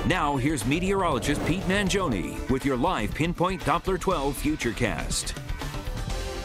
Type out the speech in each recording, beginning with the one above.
Now, here's meteorologist Pete Mangione with your live Pinpoint Doppler 12 Futurecast.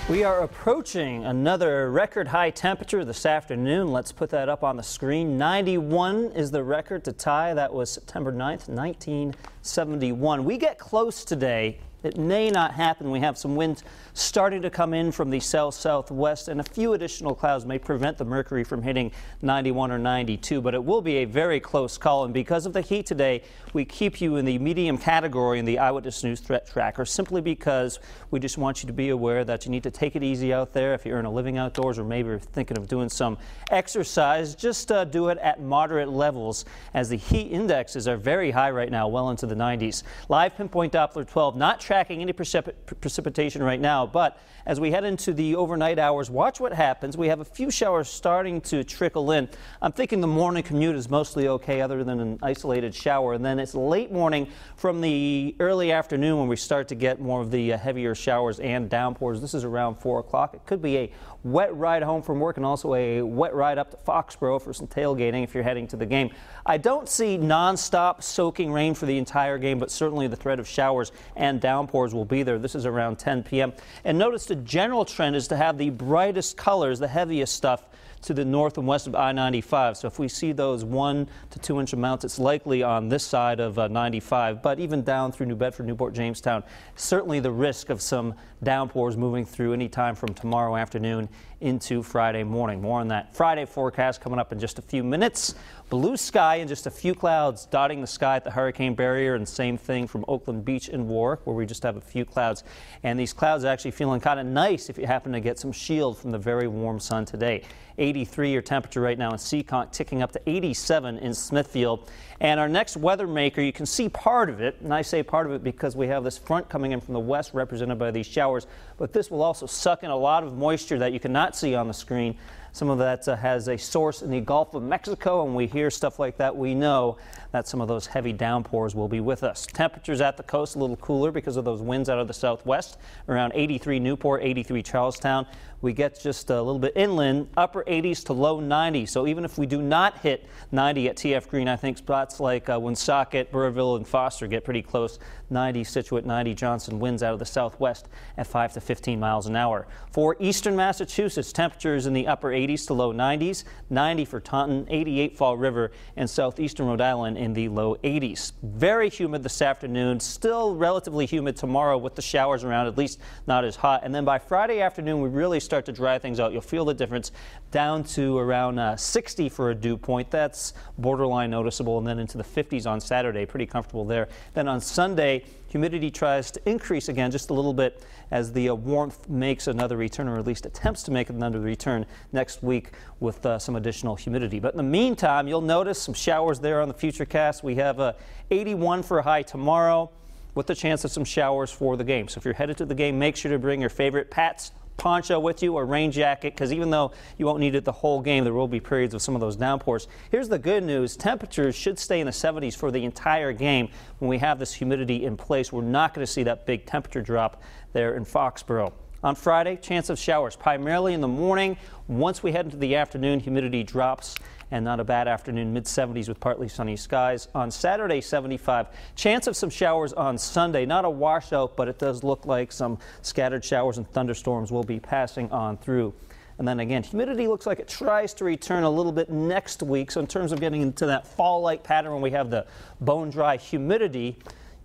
We are approaching another record high temperature this afternoon. Let's put that up on the screen. 91 is the record to tie. That was September 9th, 1971. We get close today. It may not happen. We have some winds starting to come in from the south-southwest, and a few additional clouds may prevent the mercury from hitting 91 or 92, but it will be a very close call. And because of the heat today, we keep you in the medium category in the Eyewitness News Threat Tracker, simply because we just want you to be aware that you need to take it easy out there. If you earn a living outdoors or maybe you're thinking of doing some exercise, just do it at moderate levels, as the heat indexes are very high right now, well into the 90s. Live Pinpoint Doppler 12, not tracking any precipitation right now, but as we head into the overnight hours, watch what happens. We have a few showers starting to trickle in. I'm thinking the morning commute is mostly okay, other than an isolated shower, and then it's late morning from the early afternoon when we start to get more of the heavier showers and downpours. This is around 4 o'clock. It could be a wet ride home from work and also a wet ride up to Foxborough for some tailgating if you're heading to the game. I don't see non-stop soaking rain for the entire game, but certainly the threat of showers and downpours will be there. This is around 10 p.m. And notice the general trend is to have the brightest colors, the heaviest stuff, to the north and west of I-95. So if we see those 1 to 2 inch amounts, it's likely on this side of 95. But even down through New Bedford, Newport, Jamestown, certainly the risk of some downpours moving through any time from tomorrow afternoon into Friday morning. More on that Friday forecast coming up in just a few minutes. Blue sky and just a few clouds dotting the sky at the hurricane barrier, and same thing from Oakland Beach and Warwick, where we just have a few clouds. And these clouds are actually feeling kind of nice if you happen to get some shield from the very warm sun today. 83 your temperature right now in Seekonk, ticking up to 87 in Smithfield. And our next weather maker, you can see part of it, and I say part of it because we have this front coming in from the west represented by these showers, but this will also suck in a lot of moisture that you cannot see on the screen. Some of that has a source in the Gulf of Mexico, and we hear stuff like that. We know that some of those heavy downpours will be with us. Temperatures at the coast a little cooler because of those winds out of the southwest. Around 83 Newport, 83 Charlestown. We get just a little bit inland, upper 80s to low 90s. So even if we do not hit 90 at TF Green, I think spots like Woonsocket, Burrillville, and Foster get pretty close. 90 Scituate, 90 Johnson, winds out of the southwest at 5 to 15 miles an hour. For eastern Massachusetts, temperatures in the upper 80s to low 90s, 90 for Taunton, 88 Fall River, and southeastern Rhode Island in the low 80s. Very humid this afternoon, still relatively humid tomorrow with the showers around, at least not as hot. And then by Friday afternoon, we really start to dry things out. You'll feel the difference down to around 60 for a dew point. That's borderline noticeable, and then into the 50s on Saturday, pretty comfortable there. Then on Sunday, humidity tries to increase again just a little bit as the warmth makes another return, or at least attempts to make another return next week with some additional humidity. But in the meantime, you'll notice some showers there on the Futurecast. We have 81 for a high tomorrow with the chance of some showers for the game. So if you're headed to the game, make sure to bring your favorite Pat's poncho with you or rain jacket, because even though you won't need it the whole game, there will be periods of some of those downpours. Here's the good news. Temperatures should stay in the 70s for the entire game. When we have this humidity in place, we're not going to see that big temperature drop there in Foxborough. On Friday, chance of showers primarily in the morning. Once we head into the afternoon, humidity drops, and not a bad afternoon, mid-70s with partly sunny skies. On Saturday, 75. Chance of some showers on Sunday. Not a washout, but it does look like some scattered showers and thunderstorms will be passing on through. And then again, humidity looks like it tries to return a little bit next week. So in terms of getting into that fall-like pattern when we have the bone-dry humidity,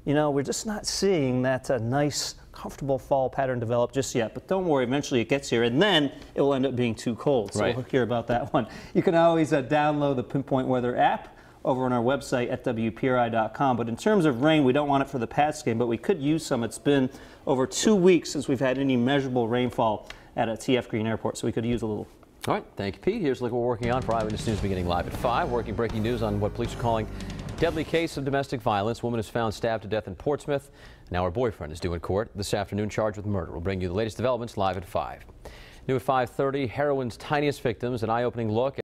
you know, we're just not seeing that nice, comfortable fall pattern develop just yet. But don't worry, eventually it gets here, and then it will end up being too cold. So we'll hear about that one. You can always download the Pinpoint Weather app over on our website at WPRI.com. But in terms of rain, we don't want it for the Pats game, but we could use some. It's been over 2 weeks since we've had any measurable rainfall at TF Green Airport, so we could use a little. All right, thank you, Pete. Here's a look at what we're working on for Eyewitness News beginning live at 5. Working breaking news on what police are calling deadly case of domestic violence. Woman is found stabbed to death in Portsmouth. Now her boyfriend is due in court this afternoon, charged with murder. We'll bring you the latest developments live at 5. New at 5:30, heroin's tiniest victims, an eye-opening look